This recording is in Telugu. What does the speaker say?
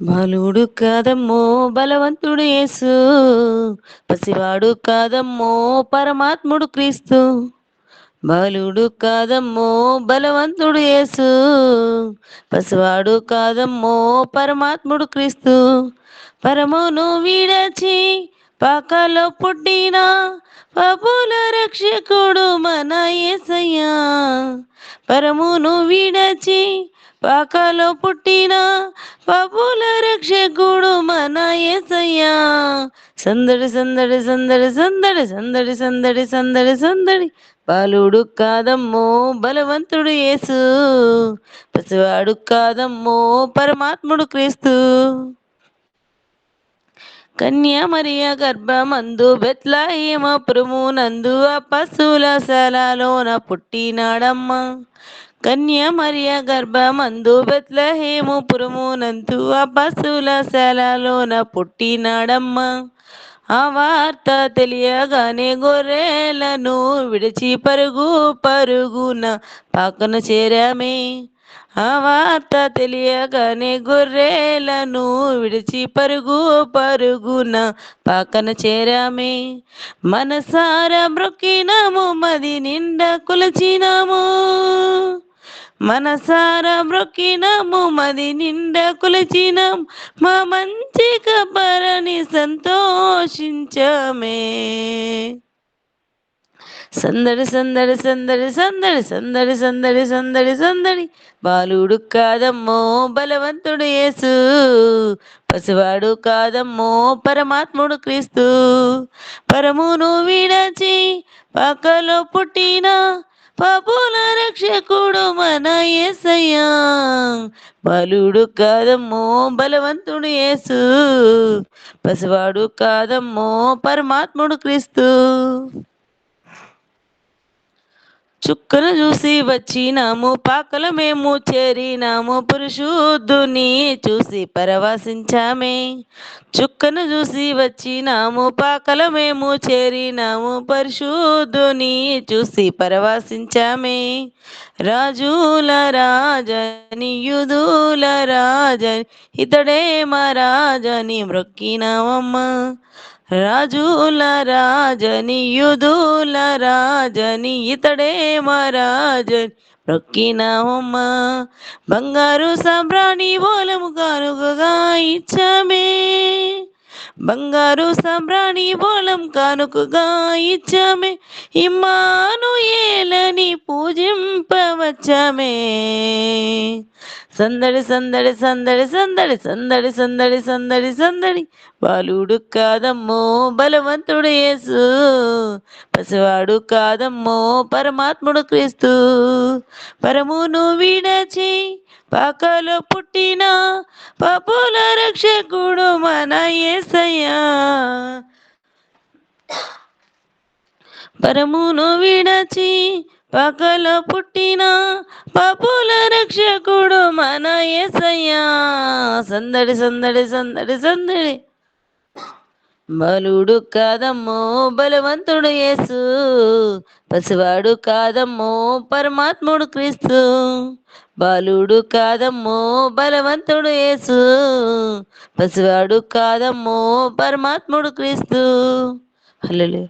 బాలుడు కాదమ్మో బలవంతుడు యేసు, పసివాడు కాదమ్మో పరమాత్ముడు క్రీస్తు. బాలుడు కాదమ్మో బలవంతుడు యేసు, పసివాడు కాదమ్మో పరమాత్ముడు క్రీస్తు. పరమును విడచి పాకలో పుట్టిన పాపుల రక్షకుడు మన యేసయ్యా. పరమును విడచి పాకలో పుట్టిన పాపుల రక్షకుడు మన యేసయ్యా. సందడి సందడి సందడి సందడి సందడి సందడి సందడి సందడి. బాలుడు కాదమ్మో బలవంతుడు యేసు, పసివాడు కాదమ్మో పరమాత్ముడు క్రీస్తు. కన్యామరియ గర్భమందు బెత్లెహేముపురమునందు అపస్సుల శాలలోన పుట్టినాడమ్మ. కన్యామరియ గర్భమందు బెత్లెహేముపురమునందు అపస్సుల శాలలోన పుట్టినాడమ్మ. ఆ వార్త తెలియగానే గొర్రెలను విడిచి పరుగు పరుగున పాకను చేరామే. ఆ వార్త తెలియగానే గొర్రెలను విడిచి పరుగు పరుగున పాకన చేరామే. మనసారా మ్రొక్కినాము, మది నిండా కొలచినాము. మనసారా మ్రొక్కినాము, మది నిండా కొలచినాము. మా మంచి కబరని సంతోషించమే. సందడి సందడి సందడి సందడి సందడి సందడి సందడి సందడి. బాలుడు కాదమ్మో బలవంతుడు యేసు, పసివాడు కాదమ్మో పరమాత్ముడు క్రీస్తు. పరమును విడచి పాకలో పుట్టిన పాపుల రక్షకుడు మన యేసయ్యా. బాలుడు కాదమ్మో బలవంతుడు యేసు, పసివాడు కాదమ్మో పరమాత్ముడు క్రీస్తు. చుక్కను చూసి వచ్చినాము, పాకల మేము చేరినాము, పురుషుద్ధుని చూసి పరవశించామే. చుక్కను చూసి వచ్చినాము, పాకల మేము చేరినాము, పరిశుద్ధుని చూసి పరవశించామే. రాజుల రాజని యూదుల రాజని ఇతడే మా రాజని మ్రొక్కినామమ్మా. రాజుల రాజని యూదుల రాజని ఇతడే మా రాజని మ్రొక్కినామమ్మా. బంగారు సాంబ్రాణి బోలము కానుకగా ఇచ్చామే. బంగారు సాంబ్రాణి బోలం కానుకగా ఇచ్చామే. ఇమ్మానుయేలని పూజింపవచ్చామే. సందడి సందడి సందడి సందడి సందడి సందడి సందడి సందడి. బాలుడు కాదమ్మో బలవంతుడు యేసు, పసివాడు కాదమ్మో పరమాత్ముడు క్రీస్తు. పరమును విడచి పాకలో పుట్టిన పాపుల రక్షకుడు మన యేసయ్యా. పరమును విడచి పాకలో పుట్టిన పాపుల రక్షకుడు మన యేసయ్యా. సందడి సందడి సందడి సందడి. బాలుడు కాదమ్మో బలవంతుడు యేసు, పసివాడు కాదమ్మో పరమాత్ముడు క్రీస్తు. బాలుడు కాదమ్మో బలవంతుడు యేసు, పసివాడు కాదమ్మో పరమాత్ముడు క్రీస్తు. హల్లెలూయా.